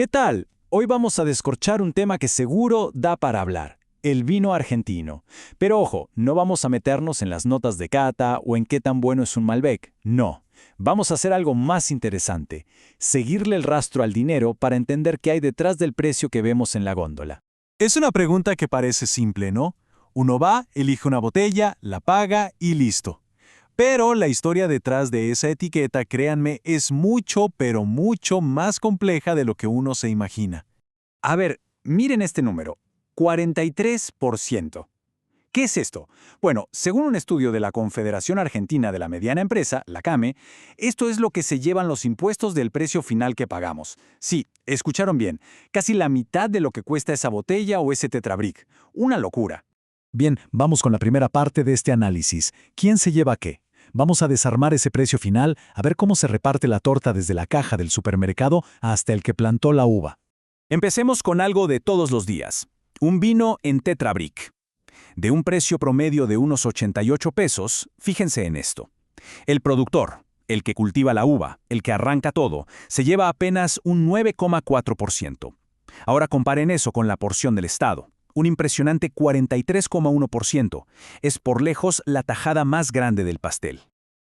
¿Qué tal? Hoy vamos a descorchar un tema que seguro da para hablar, el vino argentino. Pero ojo, no vamos a meternos en las notas de cata o en qué tan bueno es un Malbec. No. Vamos a hacer algo más interesante, seguirle el rastro al dinero para entender qué hay detrás del precio que vemos en la góndola. Es una pregunta que parece simple, ¿no? Uno va, elige una botella, la paga y listo. Pero la historia detrás de esa etiqueta, créanme, es mucho, pero mucho más compleja de lo que uno se imagina. A ver, miren este número, 43%. ¿Qué es esto? Bueno, según un estudio de la Confederación Argentina de la Mediana Empresa, la CAME, esto es lo que se llevan los impuestos del precio final que pagamos. Sí, escucharon bien, casi la mitad de lo que cuesta esa botella o ese tetrabric. Una locura. Bien, vamos con la primera parte de este análisis. ¿Quién se lleva qué? Vamos a desarmar ese precio final, a ver cómo se reparte la torta desde la caja del supermercado hasta el que plantó la uva. Empecemos con algo de todos los días. Un vino en tetrabric. De un precio promedio de unos 88 pesos, fíjense en esto. El productor, el que cultiva la uva, el que arranca todo, se lleva apenas un 9,4%. Ahora comparen eso con la porción del Estado. Un impresionante 43,1%. Es por lejos la tajada más grande del pastel.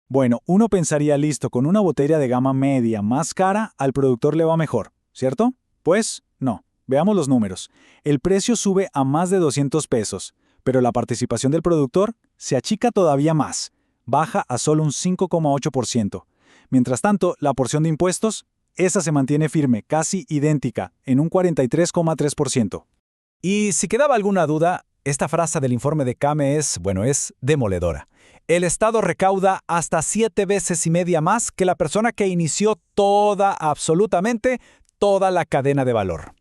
Bueno, uno pensaría, listo, con una botella de gama media más cara, al productor le va mejor, ¿cierto? Pues no. Veamos los números. El precio sube a más de 200 pesos, pero la participación del productor se achica todavía más, baja a solo un 5,8%. Mientras tanto, la porción de impuestos, esa se mantiene firme, casi idéntica, en un 43,3%. Y si quedaba alguna duda, esta frase del informe de CAME es demoledora. El Estado recauda hasta 7 veces y media más que la persona que inició absolutamente toda la cadena de valor.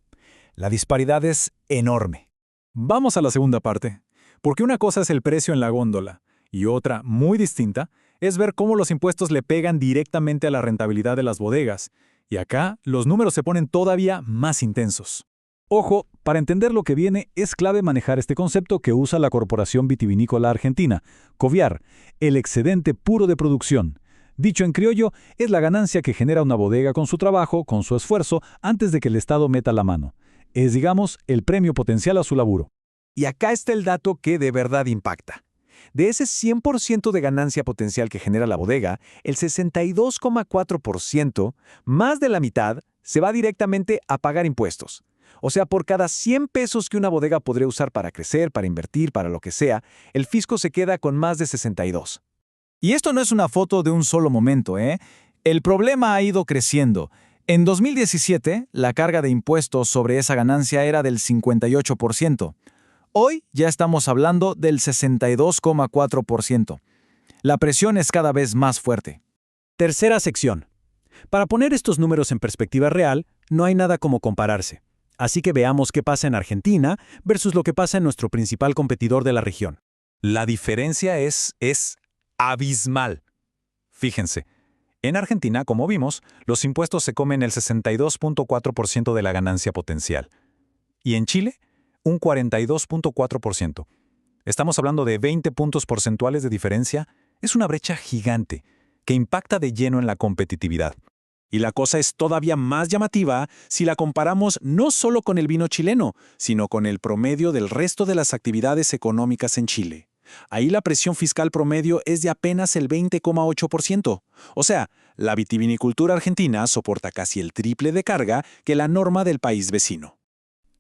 La disparidad es enorme. Vamos a la segunda parte, porque una cosa es el precio en la góndola, y otra, muy distinta, es ver cómo los impuestos le pegan directamente a la rentabilidad de las bodegas, y acá los números se ponen todavía más intensos. Ojo, para entender lo que viene es clave manejar este concepto que usa la Corporación Vitivinícola Argentina, COVIAR, el excedente puro de producción. Dicho en criollo, es la ganancia que genera una bodega con su trabajo, con su esfuerzo, antes de que el Estado meta la mano. Es, digamos, el premio potencial a su laburo. Y acá está el dato que de verdad impacta. De ese 100% de ganancia potencial que genera la bodega, el 62,4%, más de la mitad, se va directamente a pagar impuestos. O sea, por cada 100 pesos que una bodega podría usar para crecer, para invertir, para lo que sea, el fisco se queda con más de 62. Y esto no es una foto de un solo momento, ¿eh? El problema ha ido creciendo. En 2017, la carga de impuestos sobre esa ganancia era del 58%. Hoy ya estamos hablando del 62,4%. La presión es cada vez más fuerte. Tercera sección. Para poner estos números en perspectiva real, no hay nada como compararse. Así que veamos qué pasa en Argentina versus lo que pasa en nuestro principal competidor de la región. La diferencia es abismal. Fíjense, en Argentina, como vimos, los impuestos se comen el 62,4% de la ganancia potencial. Y en Chile, un 42,4%. Estamos hablando de 20 puntos porcentuales de diferencia. Es una brecha gigante que impacta de lleno en la competitividad. Y la cosa es todavía más llamativa si la comparamos no solo con el vino chileno, sino con el promedio del resto de las actividades económicas en Chile. Ahí la presión fiscal promedio es de apenas el 20,8%. O sea, la vitivinicultura argentina soporta casi el triple de carga que la norma del país vecino.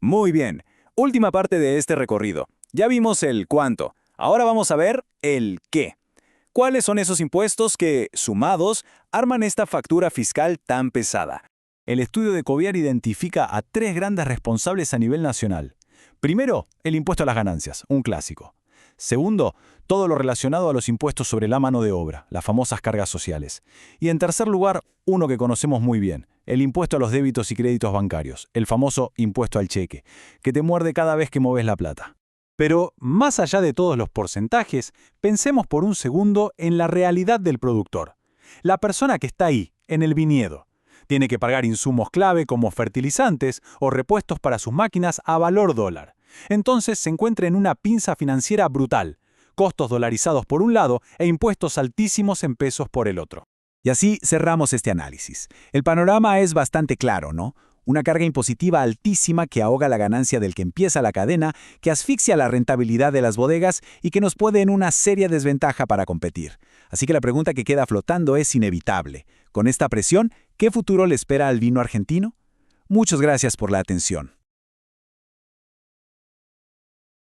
Muy bien, última parte de este recorrido. Ya vimos el cuánto, ahora vamos a ver el qué. ¿Cuáles son esos impuestos que, sumados, arman esta factura fiscal tan pesada? El estudio de COVIAR identifica a 3 grandes responsables a nivel nacional. Primero, el impuesto a las ganancias, un clásico. Segundo, todo lo relacionado a los impuestos sobre la mano de obra, las famosas cargas sociales. Y en tercer lugar, uno que conocemos muy bien, el impuesto a los débitos y créditos bancarios, el famoso impuesto al cheque, que te muerde cada vez que mueves la plata. Pero, más allá de todos los porcentajes, pensemos por un segundo en la realidad del productor. La persona que está ahí, en el viñedo, tiene que pagar insumos clave como fertilizantes o repuestos para sus máquinas a valor dólar. Entonces se encuentra en una pinza financiera brutal, costos dolarizados por un lado e impuestos altísimos en pesos por el otro. Y así cerramos este análisis. El panorama es bastante claro, ¿no? Una carga impositiva altísima que ahoga la ganancia del que empieza la cadena, que asfixia la rentabilidad de las bodegas y que nos pone en una seria desventaja para competir. Así que la pregunta que queda flotando es inevitable. Con esta presión, ¿qué futuro le espera al vino argentino? Muchas gracias por la atención.